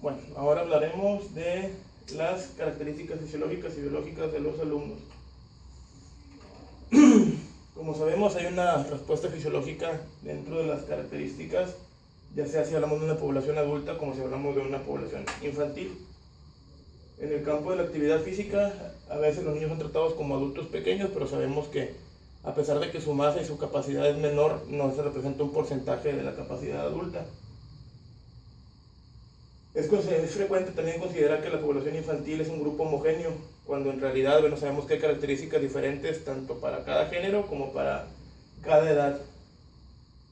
Bueno, ahora hablaremos de las características fisiológicas y biológicas de los alumnos. Como sabemos, hay una respuesta fisiológica dentro de las características, ya sea si hablamos de una población adulta como si hablamos de una población infantil. En el campo de la actividad física, a veces los niños son tratados como adultos pequeños, pero sabemos que a pesar de que su masa y su capacidad es menor, no se representa un porcentaje de la capacidad adulta. Es frecuente también considerar que la población infantil es un grupo homogéneo, cuando en realidad sabemos que hay características diferentes tanto para cada género como para cada edad.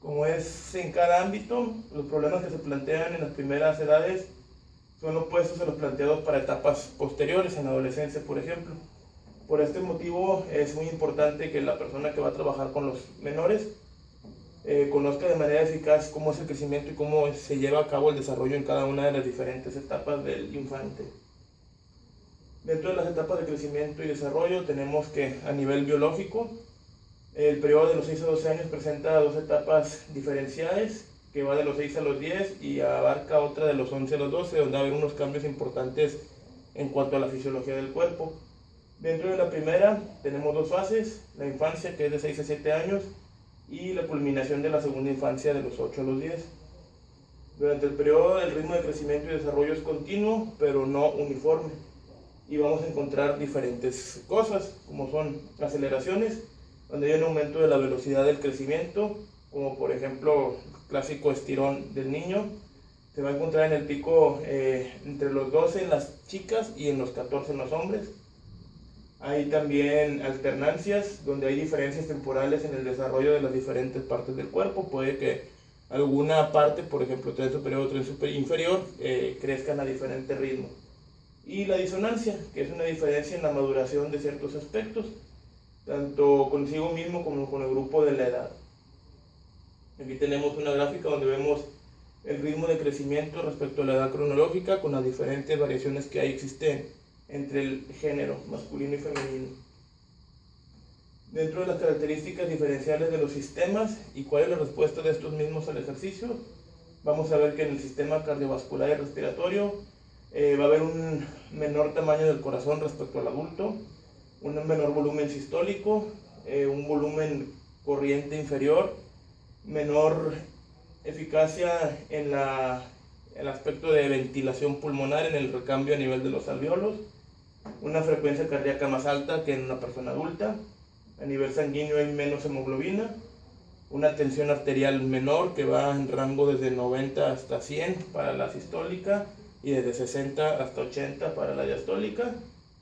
Como es en cada ámbito, los problemas que se plantean en las primeras edades son opuestos a los planteados para etapas posteriores, en la adolescencia, por ejemplo. Por este motivo es muy importante que la persona que va a trabajar con los menores conozca de manera eficaz cómo es el crecimiento y cómo se lleva a cabo el desarrollo en cada una de las diferentes etapas del infante. Dentro de las etapas de crecimiento y desarrollo tenemos que a nivel biológico, el periodo de los 6 a 12 años presenta dos etapas diferenciales, que va de los 6 a los 10 y abarca otra de los 11 a los 12, donde va a haber unos cambios importantes en cuanto a la fisiología del cuerpo. Dentro de la primera tenemos dos fases, la infancia, que es de 6 a 7 años, y la culminación de la segunda infancia, de los 8 a los 10. Durante el periodo el ritmo de crecimiento y desarrollo es continuo, pero no uniforme, y vamos a encontrar diferentes cosas, como son aceleraciones, donde hay un aumento de la velocidad del crecimiento, como por ejemplo el clásico estirón del niño. Se va a encontrar en el pico entre los 12 en las chicas y en los 14 en los hombres. Hay también alternancias, donde hay diferencias temporales en el desarrollo de las diferentes partes del cuerpo. Puede que alguna parte, por ejemplo tren superior o tren inferior, crezcan a diferente ritmo. Y la disonancia, que es una diferencia en la maduración de ciertos aspectos, tanto consigo mismo como con el grupo de la edad. Aquí tenemos una gráfica donde vemos el ritmo de crecimiento respecto a la edad cronológica, con las diferentes variaciones que existen entre el género masculino y femenino. Dentro de las características diferenciales de los sistemas y cuál es la respuesta de estos mismos al ejercicio, vamos a ver que en el sistema cardiovascular y respiratorio va a haber un menor tamaño del corazón respecto al adulto, un menor volumen sistólico, un volumen corriente inferior, menor eficacia en el aspecto de ventilación pulmonar, en el recambio a nivel de los alveolos, una frecuencia cardíaca más alta que en una persona adulta, a nivel sanguíneo hay menos hemoglobina, una tensión arterial menor que va en rango desde 90 hasta 100 para la sistólica y desde 60 hasta 80 para la diastólica,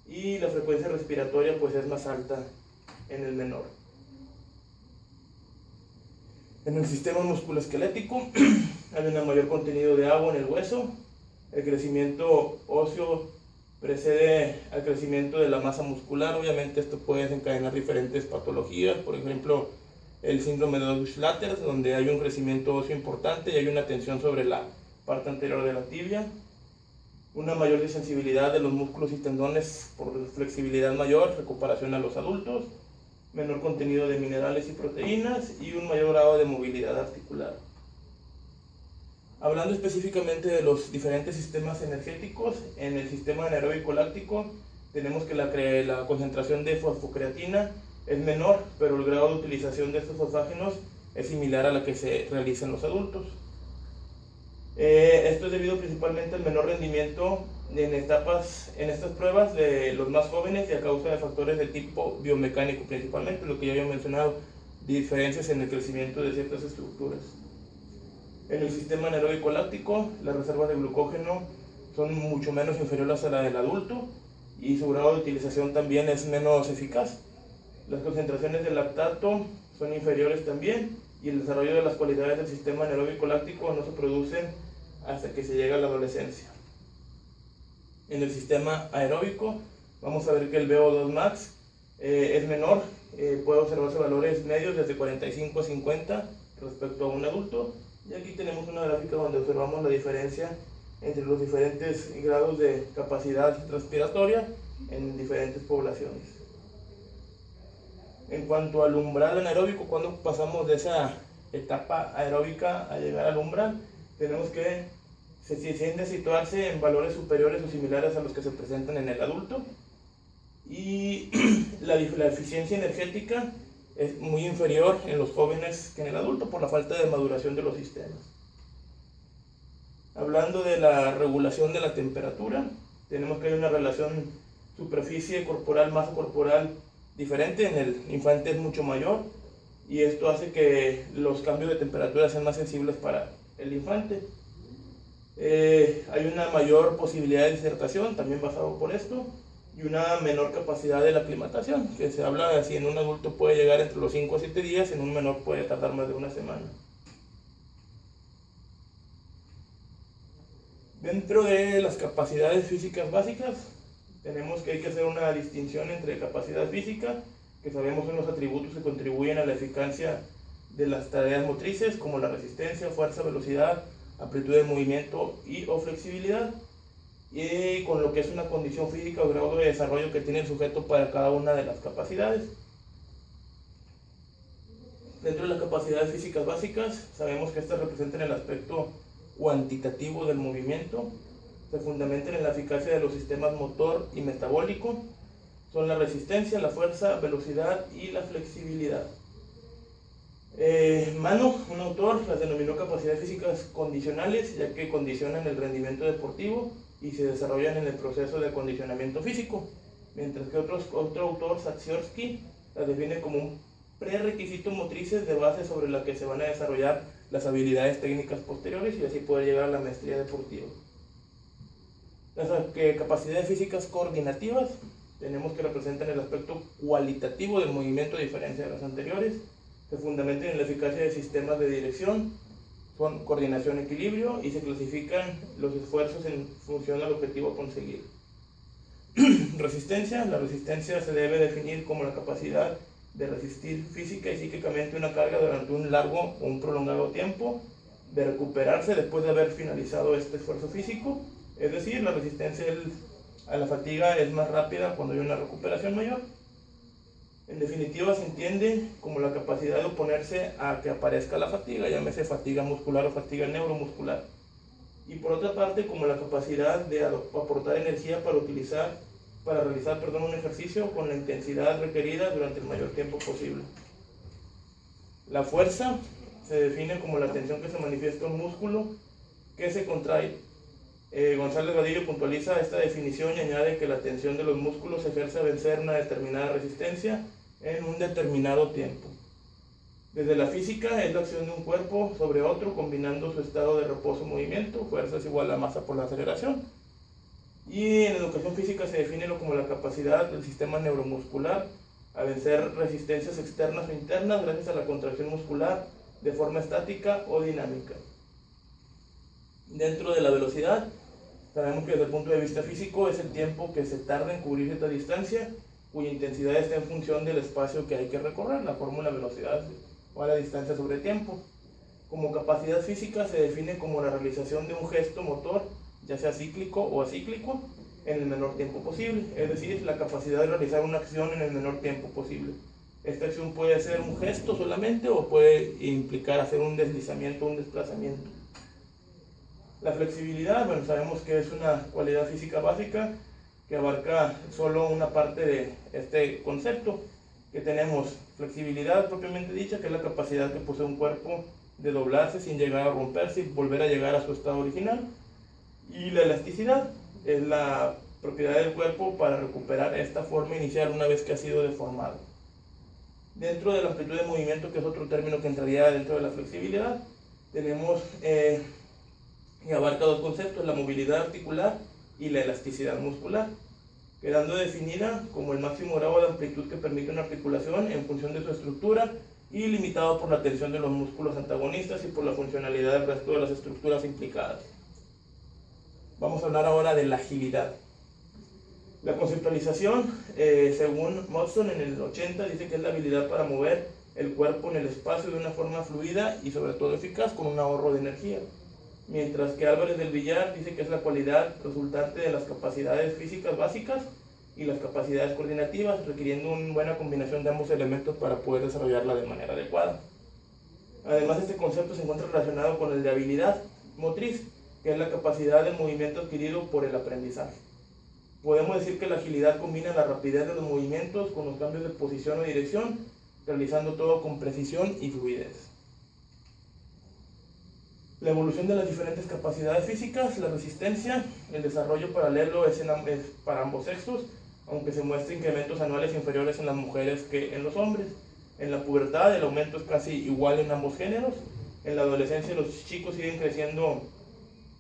y la frecuencia respiratoria pues es más alta en el menor. En el sistema musculoesquelético hay un mayor contenido de agua en el hueso, el crecimiento óseo precede al crecimiento de la masa muscular. Obviamente esto puede desencadenar diferentes patologías, por ejemplo el síndrome de Osgood-Schlatter, donde hay un crecimiento óseo importante y hay una tensión sobre la parte anterior de la tibia, una mayor disensibilidad de los músculos y tendones por flexibilidad mayor, recuperación a los adultos, menor contenido de minerales y proteínas y un mayor grado de movilidad articular. Hablando específicamente de los diferentes sistemas energéticos, en el sistema anaeróbico láctico tenemos que la concentración de fosfocreatina es menor, pero el grado de utilización de estos fosfágenos es similar a la que se realiza en los adultos. Esto es debido principalmente al menor rendimiento en estas pruebas de los más jóvenes y a causa de factores de tipo biomecánico, principalmente lo que ya había mencionado, diferencias en el crecimiento de ciertas estructuras. En el sistema anaeróbico láctico, las reservas de glucógeno son mucho menos inferiores a la del adulto y su grado de utilización también es menos eficaz. Las concentraciones de lactato son inferiores también, y el desarrollo de las cualidades del sistema anaeróbico láctico no se producen hasta que se llega a la adolescencia. En el sistema aeróbico vamos a ver que el VO2 max es menor, puede observarse valores medios desde 45 a 50 respecto a un adulto, y aquí tenemos una gráfica donde observamos la diferencia entre los diferentes grados de capacidad respiratoria en diferentes poblaciones. En cuanto al umbral anaeróbico, cuando pasamos de esa etapa aeróbica a llegar al umbral, tenemos que se tiende a situarse en valores superiores o similares a los que se presentan en el adulto, y la eficiencia energética es muy inferior en los jóvenes que en el adulto por la falta de maduración de los sistemas. Hablando de la regulación de la temperatura, tenemos que hay una relación superficie corporal, masa corporal diferente. En el infante es mucho mayor, y esto hace que los cambios de temperatura sean más sensibles para el infante. Hay una mayor posibilidad de disertación, también basado por esto, y una menor capacidad de la aclimatación, que se habla de si en un adulto puede llegar entre los 5 a 7 días, en un menor puede tardar más de una semana. Dentro de las capacidades físicas básicas, tenemos que hay que hacer una distinción entre capacidad física, que sabemos son los atributos que contribuyen a la eficacia de las tareas motrices, como la resistencia, fuerza, velocidad, amplitud de movimiento y o flexibilidad, y con lo que es una condición física o grado de desarrollo que tiene el sujeto para cada una de las capacidades. Dentro de las capacidades físicas básicas, sabemos que estas representan el aspecto cuantitativo del movimiento, se fundamentan en la eficacia de los sistemas motor y metabólico, son la resistencia, la fuerza, velocidad y la flexibilidad. Mano, un autor, las denominó capacidades físicas condicionales, ya que condicionan el rendimiento deportivo y se desarrollan en el proceso de acondicionamiento físico, mientras que otro autor, Satsyorsky, las define como un prerequisito motrices de base sobre la que se van a desarrollar las habilidades técnicas posteriores y así poder llegar a la maestría deportiva. Las capacidades físicas coordinativas tenemos que representan el aspecto cualitativo del movimiento a diferencia de las anteriores, se fundamentan en la eficacia de sistemas de dirección, son coordinación, equilibrio, y se clasifican los esfuerzos en función al objetivo a conseguir. Resistencia, la resistencia se debe definir como la capacidad de resistir física y psíquicamente una carga durante un largo o un prolongado tiempo, de recuperarse después de haber finalizado este esfuerzo físico, es decir, la resistencia a la fatiga es más rápida cuando hay una recuperación mayor. En definitiva, se entiende como la capacidad de oponerse a que aparezca la fatiga, llámese fatiga muscular o fatiga neuromuscular. Y por otra parte, como la capacidad de aportar energía para realizar un ejercicio con la intensidad requerida durante el mayor tiempo posible. La fuerza se define como la tensión que se manifiesta en un músculo que se contrae. González Vadillo puntualiza esta definición y añade que la tensión de los músculos ejerce a vencer una determinada resistencia en un determinado tiempo. Desde la física es la acción de un cuerpo sobre otro combinando su estado de reposo-movimiento, fuerza es igual a masa por la aceleración. Y en educación física se define como la capacidad del sistema neuromuscular a vencer resistencias externas o internas gracias a la contracción muscular de forma estática o dinámica. Dentro de la velocidad, sabemos que desde el punto de vista físico es el tiempo que se tarda en cubrir esta distancia, cuya intensidad está en función del espacio que hay que recorrer, la fórmula velocidad o a la distancia sobre tiempo. Como capacidad física se define como la realización de un gesto motor, ya sea cíclico o acíclico, en el menor tiempo posible, es decir, la capacidad de realizar una acción en el menor tiempo posible. Esta acción puede ser un gesto solamente o puede implicar hacer un deslizamiento o un desplazamiento. La flexibilidad, bueno, sabemos que es una cualidad física básica que abarca solo una parte de este concepto, que tenemos flexibilidad propiamente dicha, que es la capacidad que posee un cuerpo de doblarse sin llegar a romperse y volver a llegar a su estado original, y la elasticidad es la propiedad del cuerpo para recuperar esta forma inicial una vez que ha sido deformado. Dentro de la amplitud de movimiento, que es otro término que entraría dentro de la flexibilidad, tenemos y abarca dos conceptos, la movilidad articular y la elasticidad muscular, quedando definida como el máximo grado de amplitud que permite una articulación en función de su estructura y limitado por la tensión de los músculos antagonistas y por la funcionalidad del resto de las estructuras implicadas. Vamos a hablar ahora de la agilidad. La conceptualización, según Modson en el 80, dice que es la habilidad para mover el cuerpo en el espacio de una forma fluida y sobre todo eficaz con un ahorro de energía. Mientras que Álvarez del Villar dice que es la cualidad resultante de las capacidades físicas básicas y las capacidades coordinativas, requiriendo una buena combinación de ambos elementos para poder desarrollarla de manera adecuada. Además, este concepto se encuentra relacionado con el de habilidad motriz, que es la capacidad de movimiento adquirido por el aprendizaje. Podemos decir que la agilidad combina la rapidez de los movimientos con los cambios de posición o dirección, realizando todo con precisión y fluidez. La evolución de las diferentes capacidades físicas, la resistencia, el desarrollo paralelo es para ambos sexos, aunque se muestran incrementos anuales inferiores en las mujeres que en los hombres. En la pubertad el aumento es casi igual en ambos géneros. En la adolescencia los chicos siguen creciendo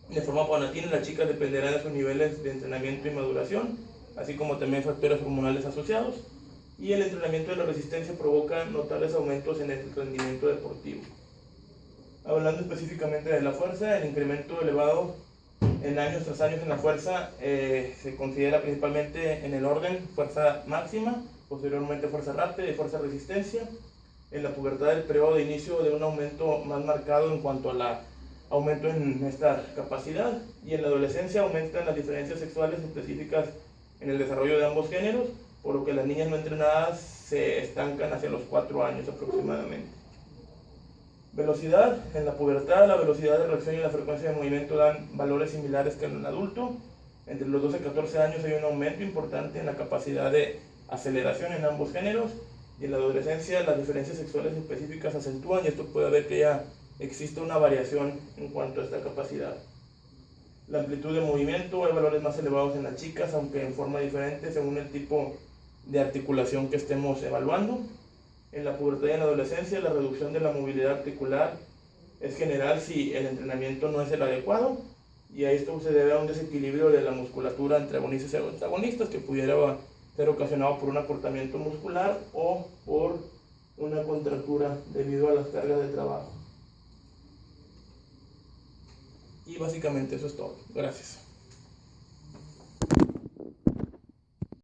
de forma paulatina, las chicas dependerán de sus niveles de entrenamiento y maduración, así como también factores hormonales asociados. Y el entrenamiento de la resistencia provoca notables aumentos en el rendimiento deportivo. Hablando específicamente de la fuerza, el incremento elevado en años tras años en la fuerza se considera principalmente en el orden fuerza máxima, posteriormente fuerza rápida y fuerza resistencia. En la pubertad, el periodo de inicio de un aumento más marcado en cuanto a aumento en esta capacidad, y en la adolescencia aumentan las diferencias sexuales específicas en el desarrollo de ambos géneros, por lo que las niñas no entrenadas se estancan hacia los 4 años aproximadamente. Velocidad. En la pubertad, la velocidad de reacción y la frecuencia de movimiento dan valores similares que en el adulto. Entre los 12 y 14 años hay un aumento importante en la capacidad de aceleración en ambos géneros, y en la adolescencia las diferencias sexuales específicas se acentúan, y esto puede haber que ya existe una variación en cuanto a esta capacidad. La amplitud de movimiento, hay valores más elevados en las chicas, aunque en forma diferente según el tipo de articulación que estemos evaluando. En la pubertad y en la adolescencia, la reducción de la movilidad articular es general si el entrenamiento no es el adecuado, y a esto se debe a un desequilibrio de la musculatura entre agonistas y antagonistas que pudiera ser ocasionado por un acortamiento muscular o por una contractura debido a las cargas de trabajo. Y básicamente eso es todo. Gracias.